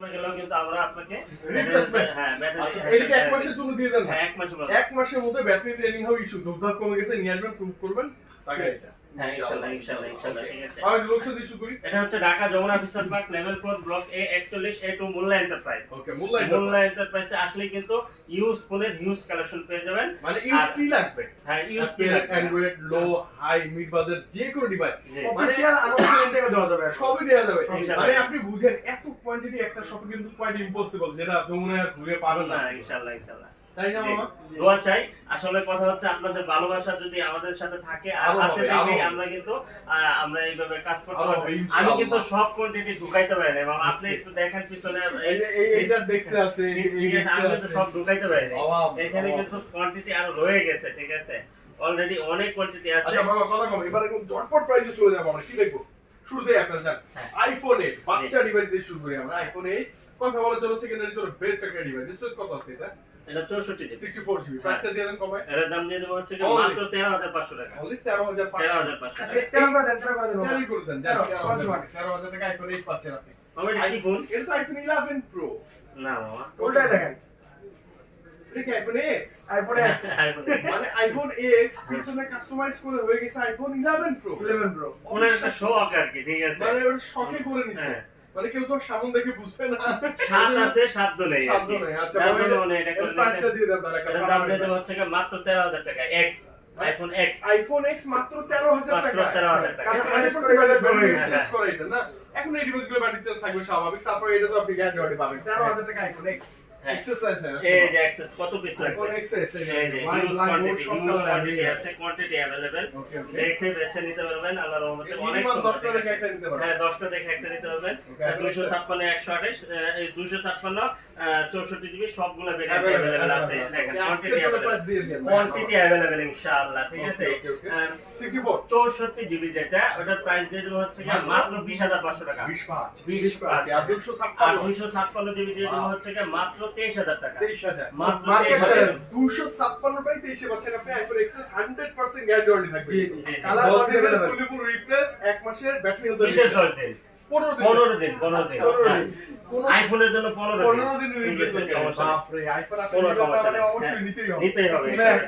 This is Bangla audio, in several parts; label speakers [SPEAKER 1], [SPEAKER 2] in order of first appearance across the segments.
[SPEAKER 1] টপে গেলেও কিন্তু আমরা আপনাকে
[SPEAKER 2] রিপ্লেসমেন্ট
[SPEAKER 1] হ্যাঁ
[SPEAKER 2] আচ্ছা এটা কি 1 মাসের জন্য দিয়ে দেন?
[SPEAKER 1] হ্যাঁ 1 মাসের মধ্যে
[SPEAKER 2] 1 মাসের মধ্যে ব্যাটারি ট্রেনিং হবে ইস্যু দুধ কমে গেছে নিয়ে আসবেন প্রুফ করবেন টাকা এটা
[SPEAKER 1] হ্যাঁ ইনশাআল্লাহ ঠিক আছে।
[SPEAKER 2] আর লোক সাথে ইস্যু করি
[SPEAKER 1] এটা হচ্ছে Dhaka Jamuna officer park level 4 block A 41 A2 Molla enterprise.
[SPEAKER 2] Okay
[SPEAKER 1] Molla এন্টারপ্রাইজে আসলে কিন্তু ইউজ ফোনের হিউজ কালেকশন পেয়ে যাবেন।
[SPEAKER 2] মানে ইউজ কি লাগবে?
[SPEAKER 1] হ্যাঁ ইউজ কি লাগবে,
[SPEAKER 2] android low high mid budget যে কোনো ডিভাইস
[SPEAKER 3] অফিশিয়াল আনাউন্সমেন্ট থেকে দেওয়া যাবে,
[SPEAKER 2] সবই দেওয়া যাবে।
[SPEAKER 1] ইনশাআল্লাহ।
[SPEAKER 2] মানে আপনি বুঝেন এত কোয়ান্টিটি একটা শপে কিন্তু কোয়াইট ইম্পসিবল, যেটা যমুনা ঘুরে পাবেন না।
[SPEAKER 1] না ইনশাআল্লাহ
[SPEAKER 2] তাই না মামা?
[SPEAKER 1] দোয়া চাই। আসলে কথা হচ্ছে আপনাদের ভালোবাসা যদি আমাদের সাথে থাকে আর
[SPEAKER 2] আরো
[SPEAKER 1] আছে
[SPEAKER 2] হবে,
[SPEAKER 1] দেখেই
[SPEAKER 2] আরো
[SPEAKER 1] আমরা কিন্তু আমরা এইভাবে কাজ করতে
[SPEAKER 2] আরো
[SPEAKER 1] পারি।
[SPEAKER 2] হবে,
[SPEAKER 1] আমি
[SPEAKER 2] ইনশাআল্লাহ।
[SPEAKER 1] কিন্তু সব কোয়ান্টিটি ঢুকাইতে পারি না এবং আপনি একটু দেখেন পিছনে
[SPEAKER 2] এইটা দেখছে আছে এই দেখছে
[SPEAKER 1] আমি কিন্তু
[SPEAKER 2] আছে
[SPEAKER 1] সব ঢুকাইতে পারি না।
[SPEAKER 2] অভাব,
[SPEAKER 1] এখানে
[SPEAKER 2] অভাব।
[SPEAKER 1] কিন্তু কোয়ান্টিটি আরো রয়ে গেছে, ঠিক আছে, অলরেডি অনেক কোয়ান্টিটি আছে।
[SPEAKER 2] আচ্ছা মামা কথা কম, এবার একদম ঝটপট প্রাইসে চলে যাবো আমরা। কি দেখবো শুরুতে আপনারা জানেন
[SPEAKER 1] হ্যাঁ।
[SPEAKER 2] আইফোন 8 বাচ্চা ডিভাইস দিয়ে শুরু করি আমরা। আইফোন 8 কথা বলার জন্য সেকেন্ডারি তোর বেস্ট একটা ডিভাইস। স্টোরেজ কত আছে এটা?
[SPEAKER 1] এটা 64 জিবি।
[SPEAKER 2] 64 জিবি। প্রাইসটা দিয়ে দেন কমায়।
[SPEAKER 1] এটার দাম দিয়ে দেবো হচ্ছে কি
[SPEAKER 2] Only-
[SPEAKER 1] মাত্র 13500 টাকা।
[SPEAKER 2] অনলি 13500
[SPEAKER 1] 13500
[SPEAKER 3] আজকে
[SPEAKER 1] টাকা।
[SPEAKER 3] 13 করে দেন, 13 করে দেন
[SPEAKER 2] ক্যারি করে দেন।
[SPEAKER 3] 13,000
[SPEAKER 2] টাকা আইফোন 8 পাচ্ছেন আপনি।
[SPEAKER 1] মামা এটা কি ফোন?
[SPEAKER 2] এটা তো আইফোন 11 প্রো।
[SPEAKER 1] না মামা,
[SPEAKER 3] উল্টায় দেখেন,
[SPEAKER 2] এটা কি iPhone X?
[SPEAKER 3] IPhone X
[SPEAKER 1] iPhone
[SPEAKER 2] মানে আইফোন X পিছনে কাস্টমাইজ করে হয়ে গেছে আইফোন 11 প্রো।
[SPEAKER 3] 11 প্রো।
[SPEAKER 1] ওনার একটা শখ আর কি, ঠিক আছে।
[SPEAKER 2] মানে ওটা শখে করে নিছে।
[SPEAKER 1] হ্যাঁ।
[SPEAKER 2] মানে কেউ তো সামন দেখে বুঝবে না।
[SPEAKER 1] স্বাদ আছে, সাধ্য নেই আর
[SPEAKER 2] সাধ্য
[SPEAKER 1] কি।
[SPEAKER 2] নেই। আচ্ছা
[SPEAKER 1] তার
[SPEAKER 2] বাবা,
[SPEAKER 1] জন্য উনি এটা করে
[SPEAKER 2] প্রাইসটা
[SPEAKER 1] দিয়েছেন।
[SPEAKER 2] দিয়ে দেন তাহলে একটা
[SPEAKER 1] এটার দাম দিয়ে দেবো হচ্ছে কি মাত্র 13000 টাকা। X iPhone X
[SPEAKER 2] iPhone X মাত্র 13000 টাকা।
[SPEAKER 1] মাত্র 13000 টাকা।
[SPEAKER 3] কাস্টমাইজ
[SPEAKER 2] কাস্টমাইজ
[SPEAKER 3] করে
[SPEAKER 2] করে ব্যাটারি
[SPEAKER 3] হ্যাঁ,
[SPEAKER 2] চেঞ্জ করে এটা না। এখন এই ডিভাইসগুলো ব্যাটারি চেঞ্জ থাকবে স্বাভাবিক। তারপর এটা তো আপনি গ্যারান্টি ওয়ারেন্টি পাবেন। 13000 টাকা আইফোন X
[SPEAKER 1] হ্যাঁ।
[SPEAKER 2] এক্সারসাইজ হয়।
[SPEAKER 1] এই যে অ্যাক্সেস কত পিস লাগবে?
[SPEAKER 2] আইফোন XS
[SPEAKER 1] এই যে
[SPEAKER 2] লাইভ
[SPEAKER 1] হিউজ
[SPEAKER 2] লাইভ
[SPEAKER 1] কোয়ান্টিটি,
[SPEAKER 2] সব
[SPEAKER 1] হিউজ
[SPEAKER 2] কালার
[SPEAKER 1] কোয়ান্টিটি আছে, কোয়ান্টিটি अवेलेबल।
[SPEAKER 2] ওকে ওকে।
[SPEAKER 1] দেখে বেছে নিতে পারবেন আল্লাহর রহমতে। অনেক
[SPEAKER 2] মিনিমাম
[SPEAKER 1] সুন্দর,
[SPEAKER 2] 10টা দেখে একটা নিতে পারবেন।
[SPEAKER 1] হ্যাঁ 10টা দেখে একটা নিতে পারবেন।
[SPEAKER 2] Okay,
[SPEAKER 1] 256 128 এই 256 64 জিবি সবগুলো ভেরিয়েন্ট
[SPEAKER 2] Available,
[SPEAKER 1] अवेलेबल আছে।
[SPEAKER 2] available
[SPEAKER 1] দেখেন
[SPEAKER 2] আছে। আজকে
[SPEAKER 1] কোয়ান্টিটি
[SPEAKER 2] তো প্রাইস
[SPEAKER 1] अवेलेबल,
[SPEAKER 2] দিয়ে দেন।
[SPEAKER 1] কোয়ান্টিটি अवेलेबल ইনশাআল্লাহ, ঠিক আছে।
[SPEAKER 2] Okay, okay, okay.
[SPEAKER 1] 64
[SPEAKER 2] 64
[SPEAKER 1] জিবি যেটা ওটার প্রাইস দিয়ে দেবো হচ্ছে কি মাত্র 20500 টাকা।
[SPEAKER 2] 25
[SPEAKER 1] 25
[SPEAKER 2] আর
[SPEAKER 1] আর
[SPEAKER 2] 256
[SPEAKER 1] 256 জিবি দিয়ে দেবো হচ্ছে কি মাত্র 23000 টাকা।
[SPEAKER 2] 23000
[SPEAKER 1] মাত্র
[SPEAKER 2] মার্কেট
[SPEAKER 1] 23000
[SPEAKER 2] 256 টাই 23 পাচ্ছেন আপনি। আইফোন XS 100% গ্যারান্টি ওয়ারেন্টি থাকবে।
[SPEAKER 3] জি জি,
[SPEAKER 1] জি।
[SPEAKER 3] Colour available.
[SPEAKER 2] Fully full replace 1 মাসের ব্যাটারি হেলথ
[SPEAKER 1] কিসের 10 দিন?
[SPEAKER 2] 15 দিন
[SPEAKER 1] 15 দিন 15 দিন।
[SPEAKER 2] আচ্ছা, 15
[SPEAKER 1] হ্যাঁ।
[SPEAKER 2] দিন। কোনো
[SPEAKER 1] আইফোনের জন্য 15
[SPEAKER 2] 15 দিন
[SPEAKER 1] ঠিক
[SPEAKER 2] রিপ্লেস
[SPEAKER 1] আছে,
[SPEAKER 2] করতে
[SPEAKER 1] সমস্যা নেই।
[SPEAKER 2] বাপ রে আইফোন আপনি
[SPEAKER 1] কোনো
[SPEAKER 2] নিতে
[SPEAKER 1] সমস্যা
[SPEAKER 2] মানে
[SPEAKER 1] নেই।
[SPEAKER 2] অবশ্যই
[SPEAKER 1] হ্যাঁ,
[SPEAKER 2] নিতেই হবে।
[SPEAKER 1] নিতেই হবে।
[SPEAKER 2] Max,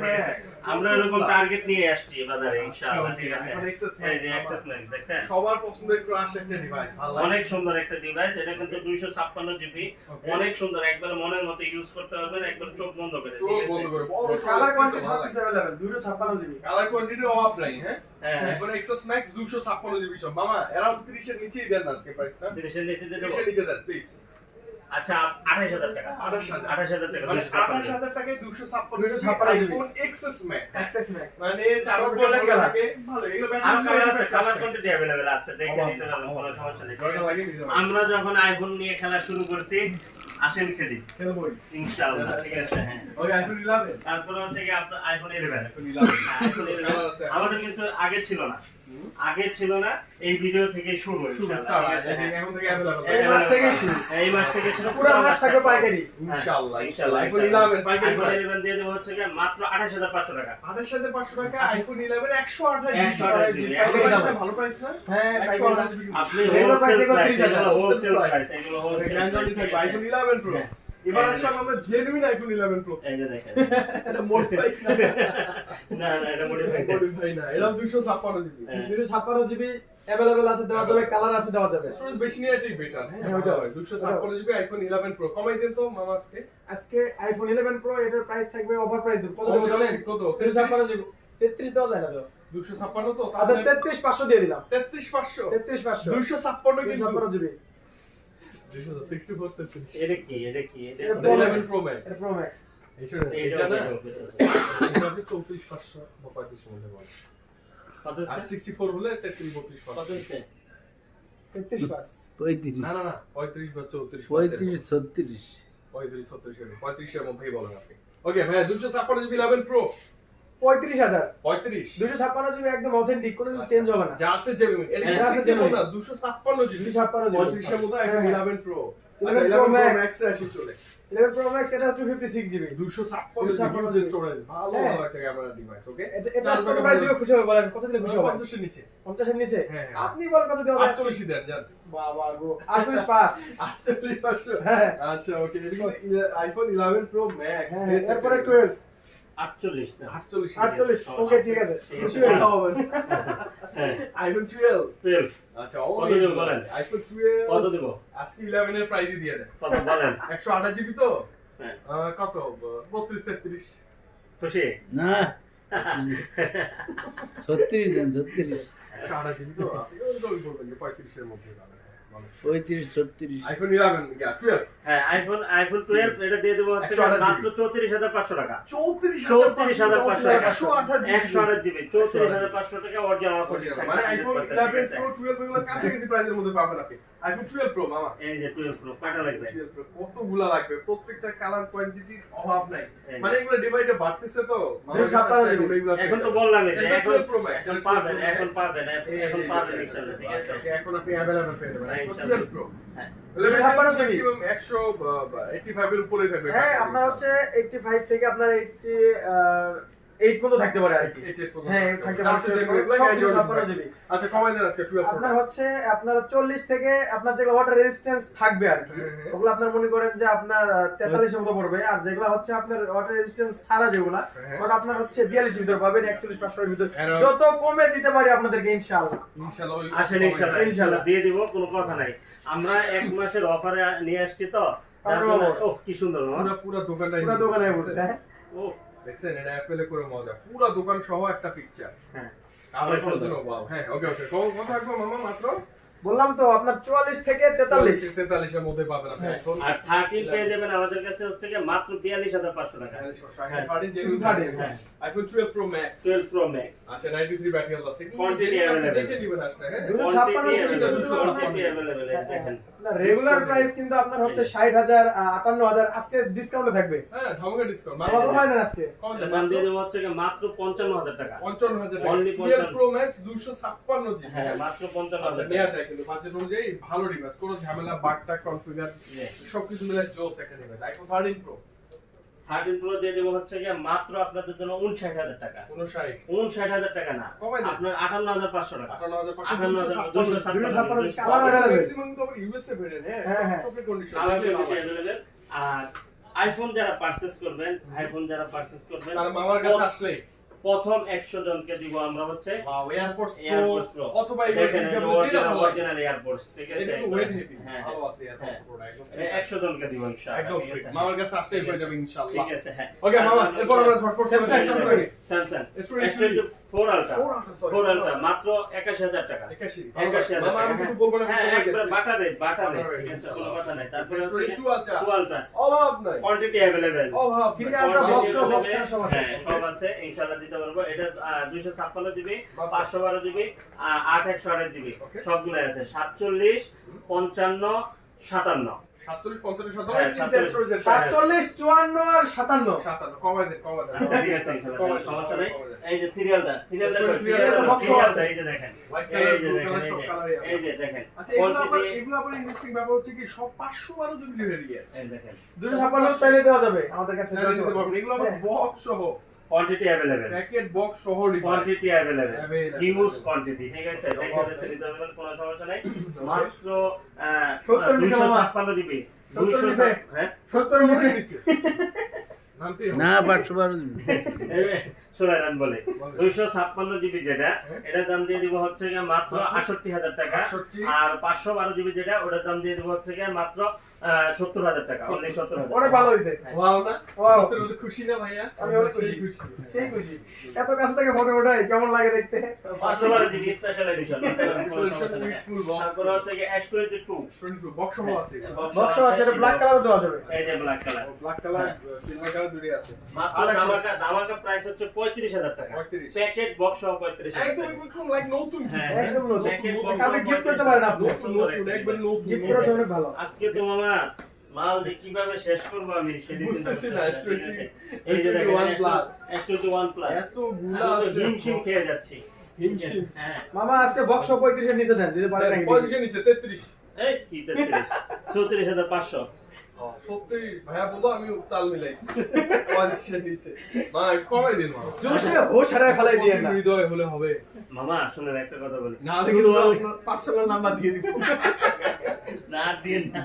[SPEAKER 1] আমরা এরকম টার্গেট নিয়ে আসছি বাজারে ইনশাআল্লাহ, ঠিক আছে।
[SPEAKER 2] এখন XS
[SPEAKER 1] এই যে
[SPEAKER 2] Max
[SPEAKER 1] অ্যাক্সেস ম্যাক্স দেখছেন?
[SPEAKER 2] সবার পছন্দের ক্রাশ একটা ডিভাইস। ভালো লাগে।
[SPEAKER 1] অনেক সুন্দর একটা ডিভাইস। এটা কিন্তু 256 জিবি,
[SPEAKER 2] Okay.
[SPEAKER 1] অনেক সুন্দর, একবার মনের মতো ইউজ করতে পারবেন, একবার চোখ বন্ধ করে,
[SPEAKER 2] চোখ
[SPEAKER 1] ঠিক
[SPEAKER 2] বন্ধ
[SPEAKER 1] আছে।
[SPEAKER 2] করে বড়
[SPEAKER 3] কালার কোয়ান্টিটি সব কিছু अवेलेबल, 256 জিবি।
[SPEAKER 2] কালার কোয়ান্টিটি অভাব নাই। হ্যাঁ
[SPEAKER 1] হ্যাঁ
[SPEAKER 2] এখন XS Max 256 জিবি সব। মামা অ্যারাউন্ড 30 এর নিচেই দেন না আজকে প্রাইসটা।
[SPEAKER 1] 30 এর নিচে দিয়ে
[SPEAKER 2] 30
[SPEAKER 1] দেবো।
[SPEAKER 2] এর নিচে দেন প্লিজ।
[SPEAKER 1] আচ্ছা 28000 টাকা।
[SPEAKER 2] 28000
[SPEAKER 1] 28000 টাকা।
[SPEAKER 2] মানে
[SPEAKER 1] 256
[SPEAKER 2] 28000 টাকায় 256
[SPEAKER 3] 256 GB.
[SPEAKER 2] IPhone XS Max।
[SPEAKER 3] Access max.
[SPEAKER 2] মানে চার
[SPEAKER 3] সব
[SPEAKER 2] বলে
[SPEAKER 3] কালার।
[SPEAKER 2] থাকে ভালো। এগুলো
[SPEAKER 1] আরো
[SPEAKER 2] ব্যাটারি
[SPEAKER 1] কালার আছে, কালার কোয়ান্টিটি अवेलेबल আছে, দেখে নিতে পারবেন,
[SPEAKER 2] অভাব,
[SPEAKER 1] কোনো সমস্যা নেই।
[SPEAKER 2] জয়টা লাগিয়ে নিতে পারবেন।
[SPEAKER 1] আমরা যখন আইফোন নিয়ে খেলা শুরু করছি, আসেন খেলি
[SPEAKER 2] খেলবই।
[SPEAKER 1] ইনশাআল্লাহ, ঠিক আছে। হ্যাঁ,
[SPEAKER 2] ওই আইফোন 11
[SPEAKER 1] তারপরে হচ্ছে কি আপনার আইফোন 11।
[SPEAKER 2] আইফোন 11
[SPEAKER 1] আইফোন 11
[SPEAKER 2] কালার আছে।
[SPEAKER 1] আমাদের কিন্তু আগে ছিল না, আগে ছিল না, এই ভিডিও থেকে শুরু হয়েছে।
[SPEAKER 2] শুরু স্টার্ট এখন থেকে अवेलेबल।
[SPEAKER 3] এই মাস থেকে শুরু।
[SPEAKER 1] এই মাস থেকে শুরু,
[SPEAKER 3] পুরো মাস থাকবে পাইকারি।
[SPEAKER 2] ইনশাআল্লাহ
[SPEAKER 1] ইনশাআল্লাহ।
[SPEAKER 2] আইফোন 11 পাইকারি
[SPEAKER 1] আইফোন
[SPEAKER 2] প্রাইস
[SPEAKER 1] 11 দিয়ে দেবো হচ্ছে কি মাত্র 28500 টাকা।
[SPEAKER 2] 28500 টাকা আইফোন 11 128
[SPEAKER 1] 128
[SPEAKER 2] জিবি।
[SPEAKER 1] জিবি।
[SPEAKER 2] ভালো প্রাইস না?
[SPEAKER 3] হ্যাঁ,
[SPEAKER 2] 128 জিবি।
[SPEAKER 1] আপনি
[SPEAKER 3] এগুলো
[SPEAKER 1] হোলসেল
[SPEAKER 3] price
[SPEAKER 1] প্রাইস,
[SPEAKER 3] 30,000
[SPEAKER 1] এগুলো হোলসেল
[SPEAKER 2] price।
[SPEAKER 1] প্রাইস, এগুলো হোলসেল
[SPEAKER 2] গ্যারান্টি থাকবে আইফোন 11 প্রো। এবার আসলে আমরা জেনুইন আইফোন 11 প্রো।
[SPEAKER 1] এই যে দেখেন।
[SPEAKER 2] এটা মডিফাই না।
[SPEAKER 1] না না, এটা মডিফাই
[SPEAKER 2] মডিফাই না। এটা 256 জিবি।
[SPEAKER 1] হ্যাঁ।
[SPEAKER 3] 256 জিবি अवेलेबल আছে, দেওয়া যাবে, কালার আছে, দেওয়া যাবে।
[SPEAKER 2] স্টোরেজ বেশি নিয়ে এটাই বেটার।
[SPEAKER 3] হ্যাঁ,
[SPEAKER 2] হ্যাঁ
[SPEAKER 3] ওটা।
[SPEAKER 2] ওটা 256 জিবি আইফোন 11 প্রো। কমাই দেন তো মামা আজকে।
[SPEAKER 3] আজকে আইফোন 11 প্রো এটার প্রাইস থাকবে, অফার প্রাইস দেব। কত দেব জানেন?
[SPEAKER 2] কত?
[SPEAKER 3] 256 জিবি। 33 দেওয়া যায় না তো।
[SPEAKER 2] 256 তো?
[SPEAKER 3] আচ্ছা 33500 দিয়ে দিলাম।
[SPEAKER 2] 33500
[SPEAKER 3] 33500
[SPEAKER 2] 256 কিন্তু
[SPEAKER 3] 256 জিবি।
[SPEAKER 2] 264 33
[SPEAKER 1] এটা কি, এটা কি, এটা
[SPEAKER 3] এটা
[SPEAKER 1] তো-
[SPEAKER 3] Pro
[SPEAKER 2] 11
[SPEAKER 3] Max।
[SPEAKER 2] Pro Max।
[SPEAKER 3] এটা প্রো ম্যাক্স।
[SPEAKER 2] এইসব
[SPEAKER 1] এইটাও
[SPEAKER 2] এটা না
[SPEAKER 1] ভিডিও করতেছে।
[SPEAKER 2] এটা আপনি 34500 বা 3500 মধ্যে বলেন।
[SPEAKER 1] কত
[SPEAKER 2] আর
[SPEAKER 1] হচ্ছে?
[SPEAKER 2] 64 হলে 33 32
[SPEAKER 1] কত হচ্ছে?
[SPEAKER 3] 33
[SPEAKER 4] 35
[SPEAKER 2] না না না 35 বা 34
[SPEAKER 4] 35 36
[SPEAKER 2] 35 36 এর মধ্যেই বলেন আপনি। ওকে ভাই 256 জিবি 11 প্রো
[SPEAKER 3] 35000।
[SPEAKER 2] 35
[SPEAKER 3] 256 জিবি একদম অথেন্টিক, কোনো কিছু চেঞ্জ হবে না।
[SPEAKER 2] যা আছে জেনুইন। এটা
[SPEAKER 3] হ্যাঁ,
[SPEAKER 2] কি
[SPEAKER 3] আছে
[SPEAKER 2] 64
[SPEAKER 3] genuine।
[SPEAKER 2] না 256 জিবি
[SPEAKER 3] 256 জিবি।
[SPEAKER 2] 35 এর মধ্যে আইফোন 11 প্রো।
[SPEAKER 3] 11
[SPEAKER 2] আচ্ছা
[SPEAKER 3] Pro
[SPEAKER 2] 11 প্রো
[SPEAKER 3] Max।
[SPEAKER 2] ম্যাক্স এ আসি চলে।
[SPEAKER 3] 11 Pro Max এটা 256 GB
[SPEAKER 2] 256 জিবি স্টোরেজ ভালো
[SPEAKER 3] হ্যাঁ।
[SPEAKER 2] ভালো একটা ক্যামেরা ডিভাইস ওকে
[SPEAKER 3] এটা কত প্রাইস দিবে খুশি হবে বলেন কত দিলে খুশি হবে
[SPEAKER 2] 50 এর নিচে
[SPEAKER 3] 50 এর নিচে
[SPEAKER 2] হ্যাঁ, হ্যাঁ।
[SPEAKER 3] আপনি বলেন কত দিবে
[SPEAKER 2] 48 দেন জান
[SPEAKER 3] বাবা গো 48 পাস
[SPEAKER 2] 48
[SPEAKER 3] হ্যাঁ
[SPEAKER 2] আচ্ছা ওকে আইফোন 11 প্রো ম্যাক্স
[SPEAKER 3] হ্যাঁ এরপরে 12
[SPEAKER 1] 48 না
[SPEAKER 2] 48
[SPEAKER 3] 48 ওকে ঠিক আছে খুশি হয়ে
[SPEAKER 2] কথা
[SPEAKER 3] যাও
[SPEAKER 2] হবে
[SPEAKER 1] হ্যাঁ
[SPEAKER 2] আইফোন 12
[SPEAKER 1] 12
[SPEAKER 2] আচ্ছা
[SPEAKER 1] কত দেব বলেন?
[SPEAKER 2] আইফোন
[SPEAKER 1] কত
[SPEAKER 2] 12
[SPEAKER 1] দেব
[SPEAKER 2] আজকে 11 এর প্রাইস দিয়ে দেন
[SPEAKER 1] কত বলেন
[SPEAKER 2] 128 জিবি তো
[SPEAKER 1] হ্যাঁ।
[SPEAKER 2] কত 32 33
[SPEAKER 1] খুশি
[SPEAKER 4] না 36 দেন 36
[SPEAKER 2] 128 জিবি তো আপনি ওই বলবেন যে 35 এর মধ্যে যাবে
[SPEAKER 4] 35 36
[SPEAKER 2] আইফোন 11 ইয়া 12
[SPEAKER 1] হ্যাঁ আইফোন 12 এটা দিয়ে দেব হচ্ছে
[SPEAKER 2] 128
[SPEAKER 1] মাত্র 34500 টাকা
[SPEAKER 2] 34500
[SPEAKER 1] টাকা
[SPEAKER 2] 128
[SPEAKER 1] জিবি 34500 টাকা অরিজিনাল
[SPEAKER 2] মানে আইফোন 11 প্রো 12 এগুলো কাছাকাছি প্রাইসের মধ্যে পাবেন আপনি আইফোন 12 প্রো মামা
[SPEAKER 1] এই যে 12 প্রো কয়টা লাগবে
[SPEAKER 2] 12 প্রো কতগুলা লাগবে প্রত্যেকটা কালার কোয়ান্টিটির অভাব নাই
[SPEAKER 1] এই।
[SPEAKER 2] মানে এগুলো ডিভাইডে বাড়তেছে তো
[SPEAKER 1] এখন তো বললাম যে
[SPEAKER 2] এটা
[SPEAKER 1] এখন
[SPEAKER 2] 12 Pro Max,
[SPEAKER 1] এখন পাবেন এখন পাবেন এখন পাবেন ইনশাআল্লাহ ঠিক আছে
[SPEAKER 2] এখন আপনি अवेलेबल পেয়ে যাবেন
[SPEAKER 1] হ্যাঁ,
[SPEAKER 2] iPhone
[SPEAKER 1] ইনশাআল্লাহ।
[SPEAKER 2] 12 Pro
[SPEAKER 1] হ্যাঁ।
[SPEAKER 2] 11 জিবি 185 এর উপরে থাকবে
[SPEAKER 3] হ্যাঁ আপনার হচ্ছে 85 থেকে আপনার 88 পর্যন্ত থাকতে পারে আর কি হ্যাঁ থাকতে পারে সব কিছু আপনার জিবি
[SPEAKER 2] আচ্ছা কমাই দেন আজকে 12 Pro
[SPEAKER 3] আপনার হচ্ছে আপনার 40 থেকে আপনার যেগুলো ওয়াটার রেজিস্ট্যান্স থাকবে আর কি
[SPEAKER 2] হ্যাঁ, হ্যাঁ।
[SPEAKER 3] ওগুলো আপনার মনে করেন যে আপনার 43 এর মতো পড়বে আর যেগুলো হচ্ছে আপনার ওয়াটার রেজিস্ট্যান্স ছাড়া যেগুলো
[SPEAKER 2] হ্যাঁ।
[SPEAKER 3] ওটা আপনার হচ্ছে 42 এর ভিতর পাবেন 41 500 এর ভিতর
[SPEAKER 2] হ্যাঁ।
[SPEAKER 3] যত কমে দিতে পারি আপনাদেরকে ইনশাআল্লাহ
[SPEAKER 2] ইনশাআল্লাহ
[SPEAKER 1] আসেন ইনশাআল্লাহ দিয়ে দিব কোনো কথা নাই আমরা এক মাসের অফারে নিয়ে আসছি তো তারপরে ওহ কি সুন্দর না
[SPEAKER 2] পুরো দোকানটাই
[SPEAKER 3] পুরো দোকানে বসে হ্যাঁ
[SPEAKER 1] ও
[SPEAKER 2] দেখছেন এটা অ্যাপেলে করে মজা পুরো দোকান সহ একটা পিকচার
[SPEAKER 1] হ্যাঁ
[SPEAKER 2] আমার জন্য ওয়াও হ্যাঁ ওকে কত থাকবে মামা মাত্র
[SPEAKER 3] বললাম তো আপনার 44 থেকে 43
[SPEAKER 2] 43 এর মধ্যে পাবেন আপনি আইফোন
[SPEAKER 1] আর 13 পেয়ে যাবেন আমাদের কাছে হচ্ছে কি মাত্র 42500 টাকা হ্যাঁ। হ্যাঁ।
[SPEAKER 2] IPhone 12 pro max
[SPEAKER 1] 12 pro max
[SPEAKER 2] আচ্ছা 93 ব্যাটারি হেলথ আছে
[SPEAKER 1] Quantity available.
[SPEAKER 2] দেখে নিবেন আসলে হ্যাঁ
[SPEAKER 3] 256
[SPEAKER 1] available দেখেন
[SPEAKER 3] রেগুলার প্রাইস কিন্তু আপনার হচ্ছে 60000 58000 আজকে ডিসকাউন্টে থাকবে
[SPEAKER 2] হ্যাঁ ধামাকা ডিসকাউন্ট
[SPEAKER 3] বাবা কমাই দেন আজকে
[SPEAKER 1] এটা দাম দিয়ে দেবো হচ্ছে কি মাত্র 55000 টাকা
[SPEAKER 2] 55000 টাকা
[SPEAKER 1] Only
[SPEAKER 2] 12 প্রো ম্যাক্স 256 জিবি
[SPEAKER 1] হ্যাঁ মাত্র
[SPEAKER 2] আচ্ছা
[SPEAKER 1] 55000
[SPEAKER 2] নেওয়া
[SPEAKER 1] টাকা
[SPEAKER 2] যায় কিন্তু বাজেট অনুযায়ী ভালো ডিভাইস কোনো ঝামেলা বাগটা কনফিগার সবকিছু মিলে জোস একটা ডিভাইস আইফোন 13 প্রো
[SPEAKER 1] 13 প্রো দিয়ে দেবো হচ্ছে কি মাত্র আপনাদের জন্য 59000 টাকা
[SPEAKER 2] 59
[SPEAKER 1] 59000 টাকা না
[SPEAKER 2] কমাই দেন
[SPEAKER 1] আপনার 58500 টাকা
[SPEAKER 2] 58500
[SPEAKER 3] কালার available।
[SPEAKER 2] ম্যাক্সিমাম তো ইউএসএ ভেরিয়েন্ট
[SPEAKER 3] হ্যাঁ,
[SPEAKER 2] হ্যাঁ
[SPEAKER 3] হ্যাঁ।
[SPEAKER 2] চোখে কন্ডিশন
[SPEAKER 1] available আর আইফোন যারা পারচেজ করবেন
[SPEAKER 2] আর মামার কাছে আসলে
[SPEAKER 1] প্রথম 100 জনকে দিব আমরা হচ্ছে
[SPEAKER 2] wow airports
[SPEAKER 1] airports
[SPEAKER 2] pro
[SPEAKER 1] pro
[SPEAKER 2] অথবা
[SPEAKER 1] দেখেন
[SPEAKER 2] যেটা
[SPEAKER 1] অরিজিনাল এয়ারপোর্টস ঠিক আছে
[SPEAKER 2] এটা ওয়েট হেভি
[SPEAKER 1] হ্যাঁ
[SPEAKER 2] ভালো আছে এয়ারপোর্টস প্রো একদম
[SPEAKER 1] 100 জনকে দিব ইনশাআল্লাহ
[SPEAKER 2] একদম
[SPEAKER 1] ঠিক
[SPEAKER 2] ফ্রি
[SPEAKER 1] আছে
[SPEAKER 2] মামার কাছে আসলেই হয়ে যাবে ইনশাআল্লাহ
[SPEAKER 1] ঠিক আছে হ্যাঁ
[SPEAKER 2] ওকে মামা এরপর আমরা ঝটপট
[SPEAKER 3] Samsung,
[SPEAKER 1] Samsung
[SPEAKER 2] S24
[SPEAKER 1] 4 ultra
[SPEAKER 2] 4
[SPEAKER 1] ultra মাত্র 21000 টাকা
[SPEAKER 2] 81 মামা আমি কিছু
[SPEAKER 1] টাকা।
[SPEAKER 2] বলবো না
[SPEAKER 1] হ্যাঁ একবার বাটার রেট
[SPEAKER 2] Butter rate,
[SPEAKER 1] ঠিক আছে
[SPEAKER 2] ইনশাআল্লাহ।
[SPEAKER 1] কোনো কথা নাই তারপরে হচ্ছে
[SPEAKER 2] S22 আলট্রা
[SPEAKER 1] 2 আলট্রা
[SPEAKER 2] অভাব নাই
[SPEAKER 1] কোয়ান্টিটি अवेलेबल
[SPEAKER 2] অভাব
[SPEAKER 3] Three
[SPEAKER 2] নাই।
[SPEAKER 3] আলট্রা box সহ, box
[SPEAKER 1] হ্যাঁ
[SPEAKER 3] সহ সব আছে।
[SPEAKER 1] সব আছে ইনশাআল্লাহ দিতে পারবো এটা 256 জিবি 512 জিবি 8128 জিবি
[SPEAKER 2] Okay.
[SPEAKER 1] সবগুলো আছে 47 55 57
[SPEAKER 2] 47 55
[SPEAKER 1] হ্যাঁ,
[SPEAKER 2] 57 তিনটা স্টোরেজের
[SPEAKER 3] 47 54 আর 57
[SPEAKER 2] 57 কমাই দেন
[SPEAKER 1] আচ্ছা, ঠিক আছে ইনশাআল্লাহ সমস্যা নাই এই যে সিরিয়ালটা
[SPEAKER 3] সিরিয়ালটা box সহ আছে।
[SPEAKER 1] এই যে দেখেন
[SPEAKER 2] White
[SPEAKER 1] এই
[SPEAKER 2] color,
[SPEAKER 1] যে
[SPEAKER 2] blue
[SPEAKER 1] দেখেন
[SPEAKER 2] color, সব colour-ই আছে।
[SPEAKER 1] এই যে দেখেন
[SPEAKER 2] আচ্ছা এগুলো আবার
[SPEAKER 1] কোয়ান্টিটি
[SPEAKER 2] এগুলো আবার ইন্টারেস্টিং ব্যাপার হচ্ছে কি সব 512 জিবি ভেরিয়েন্ট
[SPEAKER 1] এই দেখেন
[SPEAKER 3] 256 চাইলে দেওয়া যাবে আমাদের কাছে
[SPEAKER 2] চাইলে দিতে পারবেন এগুলো আবার
[SPEAKER 3] হ্যাঁ।
[SPEAKER 2] বক্স সহ
[SPEAKER 1] কোয়ান্টিটি अवेलेबल
[SPEAKER 2] প্যাকেট বক্স সহ device
[SPEAKER 1] quantity available
[SPEAKER 2] Available.
[SPEAKER 1] Huge quantity ঠিক আছে দেখে বেশি নিতে হবে কোনো সমস্যা নাই মাত্র
[SPEAKER 3] 70 নিচে মামা।
[SPEAKER 1] 256 জিবি
[SPEAKER 3] 70 নিচে।
[SPEAKER 1] হ্যাঁ
[SPEAKER 3] 70 এর নিচে
[SPEAKER 2] নামতে
[SPEAKER 4] না 512
[SPEAKER 1] সোলারান বলে
[SPEAKER 2] বলে।
[SPEAKER 1] 256 জিবি যেটা
[SPEAKER 2] হ্যাঁ।
[SPEAKER 1] এটার দাম দিয়ে দিব হচ্ছে গিয়ে মাত্র 68000 টাকা
[SPEAKER 2] 68
[SPEAKER 1] আর 512 জিবি যেটা ওটার দাম দিয়ে দিব হচ্ছে গিয়ে মাত্র 70000 টাকা অনলি 70000
[SPEAKER 3] অনেক ভালো হইছে
[SPEAKER 2] ওয়াও না
[SPEAKER 3] ওয়াও
[SPEAKER 2] তোর মধ্যে খুশি না ভাইয়া
[SPEAKER 3] আমি অনেক খুশি সেই খুশি এত কাছ থেকে ফটো ওঠাই কেমন লাগে দেখতে
[SPEAKER 1] 512 GB special edition
[SPEAKER 2] full box
[SPEAKER 1] তারপরে হচ্ছে গিয়ে S22
[SPEAKER 2] 22 বক্স সহ আছে
[SPEAKER 3] বক্স আছে এটা ব্ল্যাক কালার দেওয়া যাবে
[SPEAKER 1] এই যে black colour
[SPEAKER 2] black colour silver colour দুটোই আছে
[SPEAKER 1] মাত্র ধামাকা প্রাইস হচ্ছে 35000 টাকা
[SPEAKER 2] 35
[SPEAKER 1] প্যাকেট বক্স সহ 35000
[SPEAKER 2] একদম একদম লাইক নতুন
[SPEAKER 1] হ্যাঁ
[SPEAKER 3] একদম নতুন।
[SPEAKER 1] প্যাকেট বক্স
[SPEAKER 3] আপনি gift করতে পারেন আপনি।
[SPEAKER 2] নতুন একবার নতুন
[SPEAKER 3] গিফট করার জন্য অনেক ভালো
[SPEAKER 1] আজকে তো মামা মাল যে কিভাবে শেষ করব আমি সেদিন
[SPEAKER 2] বুঝতেছি না, S20
[SPEAKER 1] এই যে দেখেন
[SPEAKER 2] S21 Plus।
[SPEAKER 1] S21 প্লাস
[SPEAKER 2] এত গুলা
[SPEAKER 1] আমি তো
[SPEAKER 2] আছে
[SPEAKER 1] হিমশিম খেয়ে যাচ্ছি
[SPEAKER 2] হিমশিম
[SPEAKER 1] হ্যাঁ
[SPEAKER 3] মামা আজকে বক্স 35 এর নিচে দেন দিতে পারেন নাকি
[SPEAKER 2] পজিশন নিচে 33
[SPEAKER 1] এই কি 33500
[SPEAKER 2] সত্যি ভাইয়া বললো আমি তাল মিলাইছি পজিশন নিছে না কমাই দিন মামা
[SPEAKER 3] জোশে হোশ হারায় ফেলাই দিয়ে না
[SPEAKER 2] হৃদয় হলে হবে
[SPEAKER 1] মামা শুনে একটা কথা বলি
[SPEAKER 2] না কিন্তু আপনার পার্সোনাল নাম্বার দিয়ে দিব
[SPEAKER 1] না দিয়ে না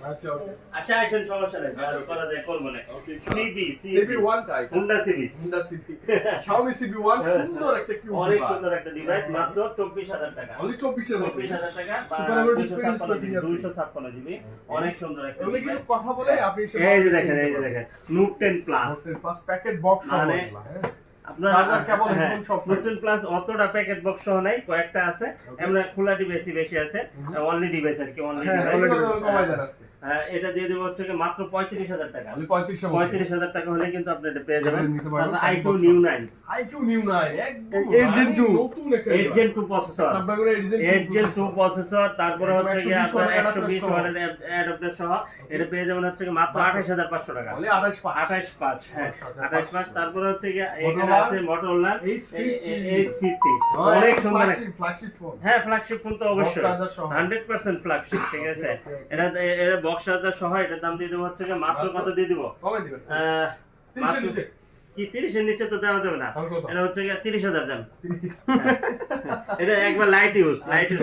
[SPEAKER 2] আচ্ছা ওকে
[SPEAKER 1] আচ্ছা আসেন সমস্যা নাই করা যায় করবো না CB
[SPEAKER 2] CB1 type
[SPEAKER 1] Honda CB
[SPEAKER 2] Honda CB Xiaomi CB1 সুন্দর একটা কিউট
[SPEAKER 1] অনেক সুন্দর একটা ডিভাইস মাত্র 24000 টাকা
[SPEAKER 2] অনলি 24 এর মধ্যে
[SPEAKER 1] 24000 টাকা
[SPEAKER 2] Super AMOLED display use করতে
[SPEAKER 1] 256 জিবি অনেক সুন্দর একটা
[SPEAKER 2] তুমি
[SPEAKER 1] ডিভাইস
[SPEAKER 2] কিছু কথা বলে আপনি
[SPEAKER 1] এই যে দেখেন Note 10 plus
[SPEAKER 2] plus packet box সহ
[SPEAKER 1] মানে
[SPEAKER 2] এগুলা, হ্যাঁ
[SPEAKER 1] আপনার
[SPEAKER 2] চার্জার কেবল হেডফোন সব
[SPEAKER 1] Note 10 প্লাস অতটা প্যাকেট বক্স সহ নাই কয়েকটা আছে আমরা খোলা ডিভাইস বেশি আছে অনলি ডিভাইস আর কি অনলি
[SPEAKER 2] হ্যাঁ
[SPEAKER 1] ডিভাইস
[SPEAKER 2] অলরেডি কমাই দেন আজকে
[SPEAKER 1] এটা দিয়ে দেব হচ্ছে কি মাত্র 35000 টাকা
[SPEAKER 2] আমি 35 এর মধ্যে
[SPEAKER 1] 35000 টাকা হলে কিন্তু আপনি এটা পেয়ে যাবেন
[SPEAKER 2] নিতে পারবেন।
[SPEAKER 1] তারপর i2 New 9
[SPEAKER 2] IQ New 9 একদম
[SPEAKER 3] 8 Gen 2
[SPEAKER 2] নতুন একটা
[SPEAKER 1] 8 Gen 2 processor
[SPEAKER 2] Snapdragon 8 Gen 2
[SPEAKER 1] 8 Gen 2 processor তারপরে হচ্ছে কি
[SPEAKER 2] 120
[SPEAKER 1] আপনার
[SPEAKER 2] ওয়াটের
[SPEAKER 1] 120
[SPEAKER 2] সহ।
[SPEAKER 1] ওয়াটের অ্যাডাপ্টার সহ এটা পেয়ে যাবেন হচ্ছে কি মাত্র 28500 টাকা
[SPEAKER 2] only 28
[SPEAKER 1] 28.5 হ্যাঁ 28.5 তারপরে হচ্ছে কি এখানে
[SPEAKER 2] Motorola
[SPEAKER 1] আছে Motorola
[SPEAKER 2] Ace50
[SPEAKER 1] অনেক সুন্দর
[SPEAKER 2] ফ্ল্যাগশিপ ফোন
[SPEAKER 1] হ্যাঁ ফ্ল্যাগশিপ ফোন তো অবশ্যই
[SPEAKER 2] Box charger সহ।
[SPEAKER 1] 100% ফ্ল্যাগশিপ ঠিক আছে এটা এটা বক্স চার্জার সহ এটার দাম দিয়ে দেবো হচ্ছে কি মাত্র কত দিয়ে দিব
[SPEAKER 2] কমাই দিবেন 30 এর
[SPEAKER 1] মাত্র-
[SPEAKER 2] নিচে
[SPEAKER 1] কি 30 এর নিচে তো দেওয়া যাবে না
[SPEAKER 2] তাহলে কত?
[SPEAKER 1] এটা হচ্ছে কি 30000 দাম
[SPEAKER 2] 30
[SPEAKER 1] এটা একবার লাইট ইউজ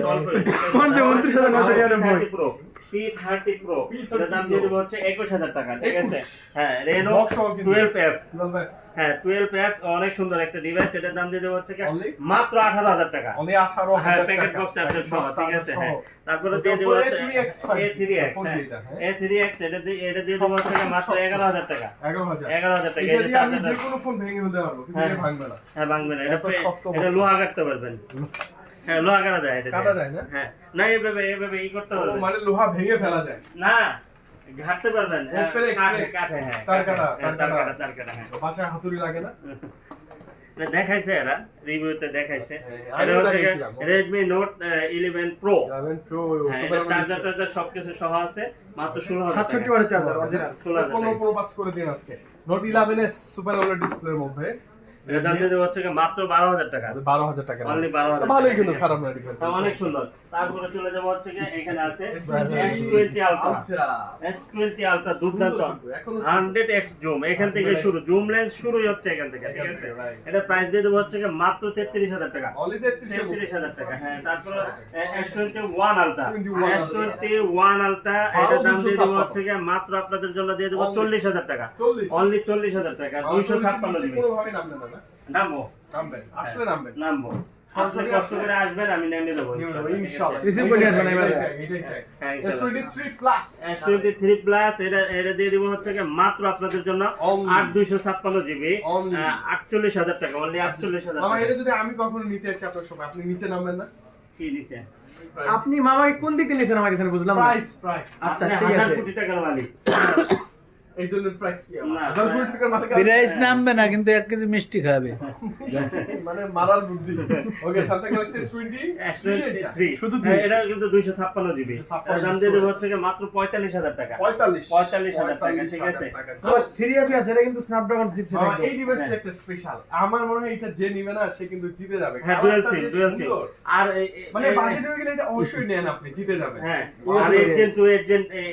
[SPEAKER 1] অল্প
[SPEAKER 3] পঞ্চাশ, 29,999
[SPEAKER 1] প্রো P30 Pro এটা দাম দিয়ে দেবো হচ্ছে 21000 টাকা ঠিক আছে হ্যাঁ Reno
[SPEAKER 2] Box সহ কিন্তু।
[SPEAKER 1] 12F
[SPEAKER 2] 12
[SPEAKER 1] হ্যাঁ 12F অনেক সুন্দর একটা ডিভাইস এটার দাম দিয়ে দেবো হচ্ছে কি
[SPEAKER 2] Only?
[SPEAKER 1] মাত্র 18000 টাকা
[SPEAKER 2] only 18000
[SPEAKER 1] হ্যাঁ
[SPEAKER 2] টাকা
[SPEAKER 1] প্যাকেট বক্স চার্জার সহ ঠিক আছে হ্যাঁ তারপরে
[SPEAKER 2] ওটার
[SPEAKER 1] দিয়ে দেবো
[SPEAKER 2] উপরে
[SPEAKER 1] হচ্ছে
[SPEAKER 2] A3X 5G
[SPEAKER 1] A3X
[SPEAKER 2] ফোন
[SPEAKER 1] হ্যাঁ
[SPEAKER 2] যেটা, হ্যাঁ।
[SPEAKER 1] A3X এটা দিয়ে দেবো হচ্ছে কি মাত্র 11000 টাকা
[SPEAKER 2] 11000
[SPEAKER 1] টাকা
[SPEAKER 2] এটা
[SPEAKER 1] এই যে
[SPEAKER 2] দিয়ে আমি যে
[SPEAKER 1] চার্জারটা
[SPEAKER 2] কোনো ফোন ভেঙে ফেলতে পারবো কিন্তু
[SPEAKER 1] হ্যাঁ।
[SPEAKER 2] এটা ভাঙবে না
[SPEAKER 1] হ্যাঁ ভাঙবে না এটা
[SPEAKER 2] এত শক্ত
[SPEAKER 1] এটা লোহা কাটতে পারবেন হ্যাঁ লোহা কাটা যায় এটা
[SPEAKER 2] কাটা যায় না?
[SPEAKER 1] হ্যাঁ না এইভাবে ই করতে
[SPEAKER 2] ও,
[SPEAKER 1] পারবেন
[SPEAKER 2] মানে লোহা ভেঙে ফেলা যায়
[SPEAKER 1] না ঘাটতে পারবেন
[SPEAKER 2] ও, পেরে,
[SPEAKER 1] কাঠে
[SPEAKER 2] পেরে।
[SPEAKER 1] কাঠে হ্যাঁ
[SPEAKER 2] তার কাটা,
[SPEAKER 1] হ্যাঁ,
[SPEAKER 2] তার
[SPEAKER 1] তার
[SPEAKER 2] কাটা।
[SPEAKER 1] কাটা তার কাটা হ্যাঁ
[SPEAKER 2] বাসায় হাতুড়ি লাগে না
[SPEAKER 1] এটা দেখাইছে এরা রিভিউতে দেখাইছে
[SPEAKER 2] হ্যাঁ,
[SPEAKER 1] এটা
[SPEAKER 2] আমিও
[SPEAKER 1] হচ্ছে
[SPEAKER 2] দেখাইছিলাম।
[SPEAKER 1] Redmi Note 11 Pro
[SPEAKER 2] 11 Pro
[SPEAKER 1] হ্যাঁ
[SPEAKER 2] Super
[SPEAKER 1] এটা চার্জার টার্জার সবকিছু সহ আছে মাত্র 16000
[SPEAKER 3] 67 ওয়াটের চার্জার অরিজিনাল
[SPEAKER 1] 16000
[SPEAKER 2] কোনো প্রো পাস করে দিন আজকে নোট 11 এর সুপার OLED ডিসপ্লের মধ্যে
[SPEAKER 1] এটা দাম দিয়ে দেবো হচ্ছে কি মাত্র 12000 টাকা
[SPEAKER 2] 12000 টাকা
[SPEAKER 1] অনলি 12000
[SPEAKER 2] ভালোই কিন্তু খারাপ না ডিভাইস
[SPEAKER 1] হ্যাঁ, অনেক সুন্দর তারপরে চলে যাবো হচ্ছে কি এখানে আছে
[SPEAKER 2] S20
[SPEAKER 1] S20 Ultra
[SPEAKER 2] আচ্ছা
[SPEAKER 1] S20 Ultra দুর্দান্ত
[SPEAKER 2] সুন্দর কিন্তু, এখনো
[SPEAKER 1] 100x জুম এখান থেকে শুরু জুম লেন্স শুরুই হচ্ছে এখান থেকে ঠিক আছে
[SPEAKER 2] Right.
[SPEAKER 1] এটা প্রাইস দিয়ে দেবো হচ্ছে কি মাত্র 33000 টাকা
[SPEAKER 2] অনলি 33
[SPEAKER 1] 33000 টাকা হ্যাঁ তারপরে S21 Ultra
[SPEAKER 2] S21
[SPEAKER 1] S21 Ultra এটা দাম দিয়ে দেবো হচ্ছে কি মাত্র আপনাদের জন্য দিয়ে দেবো 40000 টাকা
[SPEAKER 2] 40
[SPEAKER 1] অনলি 40000 টাকা 256 জিবি
[SPEAKER 2] কোনো ভাবে নামবে না
[SPEAKER 1] নামবো
[SPEAKER 2] নামবেন আসলে নামবেন
[SPEAKER 1] নামবো আপনি
[SPEAKER 2] সরাসরি
[SPEAKER 1] কষ্ট করে আসবেন আমি নেমে দেবো
[SPEAKER 2] ইনশাআল্লাহ
[SPEAKER 3] Receive করে আসবেন এবারে।
[SPEAKER 2] এটাই চাই
[SPEAKER 1] হ্যাঁ ইনশাআল্লাহ
[SPEAKER 2] S23 প্লাস
[SPEAKER 1] S23 প্লাস এটা দিয়ে দিব হচ্ছে কি মাত্র আপনাদের জন্য
[SPEAKER 2] Only.
[SPEAKER 1] 8256 GB
[SPEAKER 2] Only.
[SPEAKER 1] 48000 টাকা অনলি 48000
[SPEAKER 2] মামা
[SPEAKER 1] টাকা
[SPEAKER 2] এটা যদি আমি কখনো নিতে আসি আপনার সময় আপনি নিচে নামবেন না
[SPEAKER 1] কি দিতে
[SPEAKER 3] আপনি মামাকে কোন দিক দিয়ে নিছেন আমার কাছে বুঝলাম না
[SPEAKER 2] প্রাইস
[SPEAKER 3] আচ্ছা
[SPEAKER 1] আপনি
[SPEAKER 3] ঠিক
[SPEAKER 1] 1000
[SPEAKER 3] আছে
[SPEAKER 1] কোটি টাকার মালিক
[SPEAKER 2] এই জন্য প্রাইস কি
[SPEAKER 1] না,
[SPEAKER 2] 1000 কোটি টাকার মালিক আপনি?
[SPEAKER 4] প্রাইস নামবে না কিন্তু 1 কেজি মিষ্টি খাবে
[SPEAKER 2] মানে মারার বুদ্ধি ওকে স্যামসাং গ্যালাক্সি S20
[SPEAKER 1] S23
[SPEAKER 2] শুধু
[SPEAKER 1] হ্যাঁ, এটা কিন্তু 256 জিবি
[SPEAKER 2] 256
[SPEAKER 1] এর দাম দিয়ে দেব হচ্ছে কি মাত্র 45000 টাকা
[SPEAKER 2] 45,000
[SPEAKER 1] টাকা, ঠিক আছে?
[SPEAKER 3] আমার 3 আছে এটা কিন্তু স্ন্যাপড্রাগন চিপসেট
[SPEAKER 2] মামা
[SPEAKER 3] একদম
[SPEAKER 2] এই ডিভাইসটা একটা স্পেশাল আমার মনে হয় এটা যে নিবে না সে কিন্তু জিতে যাবে
[SPEAKER 1] হ্যাঁ ডুয়াল
[SPEAKER 2] কালারটা
[SPEAKER 1] সিম
[SPEAKER 2] যে
[SPEAKER 1] ডুয়াল সিম
[SPEAKER 2] সুন্দর।
[SPEAKER 1] আর
[SPEAKER 2] মানে বাজেট হয়ে গেলে এটা অবশ্যই নেন আপনি জিতে যাবেন
[SPEAKER 1] হ্যাঁ
[SPEAKER 3] Yes,
[SPEAKER 1] আর
[SPEAKER 3] yes.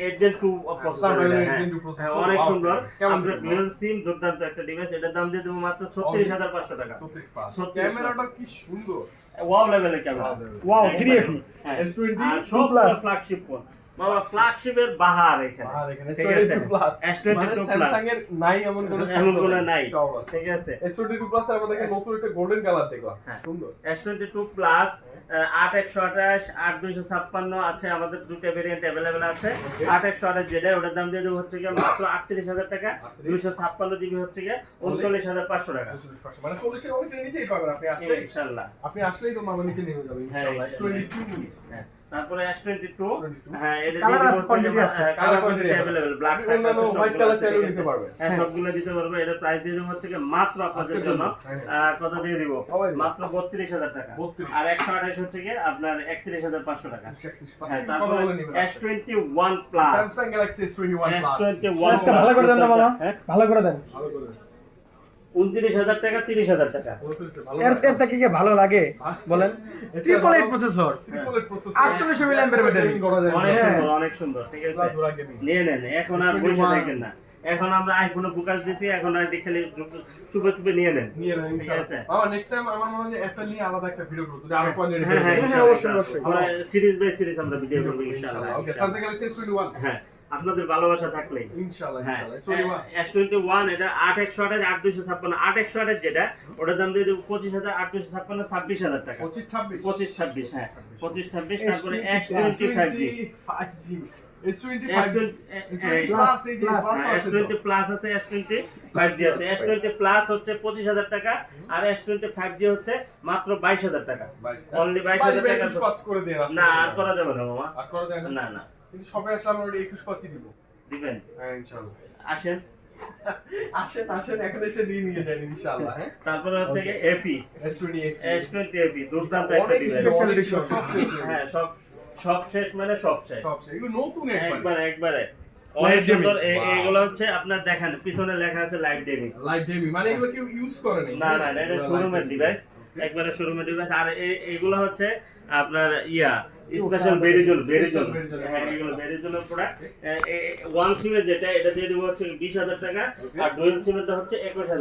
[SPEAKER 1] 8 Gen 2 প্রসেসর
[SPEAKER 2] Snapdragon
[SPEAKER 1] এটা,
[SPEAKER 2] 8 Gen 2
[SPEAKER 1] হ্যাঁ,
[SPEAKER 2] processor,
[SPEAKER 1] অনেক
[SPEAKER 2] wow,
[SPEAKER 1] সুন্দর
[SPEAKER 2] কেমন
[SPEAKER 1] আপনার
[SPEAKER 2] দেখবো?
[SPEAKER 1] ডুয়াল সিম দুর্দান্ত একটা ডিভাইস এটার দাম দিয়ে দেবো মাত্র 36500 টাকা
[SPEAKER 2] 36 ক্যামেরাটা কি সুন্দর
[SPEAKER 1] ওয়াও লেভেলের ক্যামেরা
[SPEAKER 3] ওয়াও 3FE
[SPEAKER 1] হ্যাঁ
[SPEAKER 2] S20
[SPEAKER 1] আর
[SPEAKER 3] 2
[SPEAKER 1] সব
[SPEAKER 3] plus।
[SPEAKER 1] ফ্ল্যাগশিপ ফোন বাবা ফ্ল্যাগশিপের বাহার এখানে
[SPEAKER 2] আর এখানে
[SPEAKER 1] ঠিক আছে
[SPEAKER 2] S22 প্লাস
[SPEAKER 1] S22
[SPEAKER 2] মানে
[SPEAKER 1] plus।
[SPEAKER 2] স্যামসাং এর নাই এমন কোনো
[SPEAKER 1] এমন
[SPEAKER 2] শব্দ
[SPEAKER 1] কোনো নাই
[SPEAKER 2] সব আছে।
[SPEAKER 1] ঠিক আছে
[SPEAKER 2] S22 প্লাস এর মধ্যে দেখেন নতুন একটা গোল্ডেন কালার দেখলাম
[SPEAKER 1] হ্যাঁ।
[SPEAKER 2] সুন্দর
[SPEAKER 1] S22 প্লাস 8128 8256 আছে আমাদের দুটো ভেরিয়েন্ট अवेलेबल আছে 8128 যেটা ওটার দাম দিয়ে দেব হচ্ছে কি মাত্র 38000 টাকা 256 জিবি হচ্ছে কি 39500 টাকা
[SPEAKER 2] 36%, মানে 40 এর অনেকটা নিচেই পাবেন আপনি আসলে
[SPEAKER 1] ইনশাআল্লাহ
[SPEAKER 2] আপনি আসলেই তো মামা নিচে নেমে যাবে
[SPEAKER 1] হ্যাঁ,
[SPEAKER 2] ইনশাআল্লাহ
[SPEAKER 1] ইনশাআল্লাহ।
[SPEAKER 2] S22
[SPEAKER 1] হ্যাঁ তারপরে S22
[SPEAKER 2] 22
[SPEAKER 1] হ্যাঁ এটা
[SPEAKER 3] Color
[SPEAKER 1] দিয়ে
[SPEAKER 3] আছে,
[SPEAKER 1] দেব
[SPEAKER 3] quantity আছে।
[SPEAKER 1] কালার কোয়ান্টিটি अवेलेबल ব্ল্যাক
[SPEAKER 2] আপনি অন্যান্য হোয়াইট কালার চাইলেও নিতে পারবেন
[SPEAKER 1] হ্যাঁ সবগুলো দিতে পারবো এটা প্রাইস দিয়ে দেব হচ্ছে কি মাত্র আপনাদের
[SPEAKER 2] আজকের
[SPEAKER 1] জন্য
[SPEAKER 2] জন্য, হ্যাঁ।
[SPEAKER 1] কত দিয়ে দিব
[SPEAKER 2] সবাই দিবে।
[SPEAKER 1] মাত্র 32000 টাকা
[SPEAKER 2] 32
[SPEAKER 1] আর 128 হচ্ছে কি আপনার 31500 টাকা
[SPEAKER 2] 36%,
[SPEAKER 1] হ্যাঁ
[SPEAKER 2] কথা
[SPEAKER 1] তারপরে
[SPEAKER 2] বলে নিবেন
[SPEAKER 1] S21 plus
[SPEAKER 2] Samsung Galaxy S21 plus
[SPEAKER 3] আজকে ভালো করে দেন না মামা
[SPEAKER 1] হ্যাঁ?
[SPEAKER 3] ভালো করে দেন
[SPEAKER 2] ভালো করে
[SPEAKER 1] 29,000 টাকা 30,000 টাকা।
[SPEAKER 2] ভালো
[SPEAKER 3] এর এর থেকে কি ভালো লাগে বলেন? Triple eight processor,
[SPEAKER 2] triple eight processor,
[SPEAKER 3] 48 mAh battery
[SPEAKER 2] করা যায়।
[SPEAKER 1] অনেক
[SPEAKER 3] হ্যাঁ।
[SPEAKER 1] সুন্দর, অনেক সুন্দর, ঠিক আছে। নিয়ে নেন, এখন আর বসে থাকেন না। এখন আমরা আইফোনে ফোকাস দিছি, এখন আর খালি চুপে চুপে নিয়ে নেন।
[SPEAKER 2] নিয়ে নেন
[SPEAKER 1] ঠিক
[SPEAKER 2] ইনশাআল্লাহ।
[SPEAKER 1] আছে।
[SPEAKER 2] বাবা নেক্সট টাইম আমার মনে হয় যে অ্যাপল নিয়ে আলাদা একটা ভিডিও করব, যদি আরো কোয়ালিটি
[SPEAKER 1] হ্যাঁ, হ্যাঁ,
[SPEAKER 3] হ্যাঁ,
[SPEAKER 1] ইনশাআল্লাহ,
[SPEAKER 3] অবশ্যই, অবশ্যই।
[SPEAKER 1] আমরা সিরিজ বাই সিরিজ আমরা ভিডিও করব ইনশাআল্লাহ।
[SPEAKER 2] ওকে, স্যামসাং গ্যালাক্সি S21
[SPEAKER 1] হ্যাঁ, আপনাদের ভালোবাসা থাকলেই।
[SPEAKER 2] ইনশাআল্লাহ
[SPEAKER 1] হ্যাঁ,
[SPEAKER 2] ইনশাআল্লাহ
[SPEAKER 1] S21 এটা 8/128 8/256 8/128 যেটা ওটার দাম দিয়ে দেব 25,856 26,000 টাকা।
[SPEAKER 2] 25 26
[SPEAKER 1] 25-26 হ্যাঁ 25-26 তারপরে
[SPEAKER 3] S20
[SPEAKER 1] S20
[SPEAKER 2] 5G S20
[SPEAKER 1] S20
[SPEAKER 2] plus এই যে
[SPEAKER 3] Plus,
[SPEAKER 2] প্লাস আছে
[SPEAKER 1] S20 প্লাস আছে, S20 5G আছে। S20 প্লাস হচ্ছে 25,000 টাকা আর S20 5G হচ্ছে মাত্র 22,000 টাকা। অনলি 22,000 টাকা।
[SPEAKER 2] পাস করে দেন
[SPEAKER 1] না আর করা যাবে না মামা।
[SPEAKER 2] আর করা যায় না।
[SPEAKER 1] না না
[SPEAKER 2] কিন্তু সবাই আসলে আমরা 21 পাসই দিব।
[SPEAKER 1] দিবেন।
[SPEAKER 2] হ্যাঁ ইনশাআল্লাহ।
[SPEAKER 1] আসেন।
[SPEAKER 2] আসেন আসেন এখন এসে দিয়ে নিয়ে যান ইনশাআল্লাহ। হ্যাঁ
[SPEAKER 1] তারপরে হচ্ছে কি FE
[SPEAKER 2] S20
[SPEAKER 1] S20 FE দুর্দান্ত একটা
[SPEAKER 2] অনেক
[SPEAKER 1] device.
[SPEAKER 2] Special
[SPEAKER 3] Special
[SPEAKER 2] edition
[SPEAKER 3] edition।
[SPEAKER 2] সব শেষ হয়ে
[SPEAKER 1] হ্যাঁ
[SPEAKER 2] গেছে।
[SPEAKER 1] সব শেষ মানে সব শেষ।
[SPEAKER 2] সব শেষ। এগুলো নতুন একবার।
[SPEAKER 1] একবারে
[SPEAKER 2] Live
[SPEAKER 1] অনেক
[SPEAKER 2] gaming।
[SPEAKER 1] সুন্দর।
[SPEAKER 2] Wow.
[SPEAKER 1] এগুলো হচ্ছে আপনার দেখেন পিছনে লেখা আছে লাইভ গেমিং।
[SPEAKER 2] লাইভ গেমিং মানে এগুলো কেউ ইউজ করে না।
[SPEAKER 1] না না এটা শোরুমের ডিভাইস, একবারে শোরুমের ডিভাইস। আর এগুলো হচ্ছে আপনার special Verizon
[SPEAKER 2] Special
[SPEAKER 1] Verizon.
[SPEAKER 2] Verizon
[SPEAKER 1] হ্যাঁ
[SPEAKER 2] product।
[SPEAKER 1] এগুলো ভেরিজনের প্রোডাক্ট। ওয়ান সিমের যেটা এটা দিয়ে দেবো হচ্ছে 20,000 টাকা আর ডুয়েল সিমেরটা হচ্ছে 21,000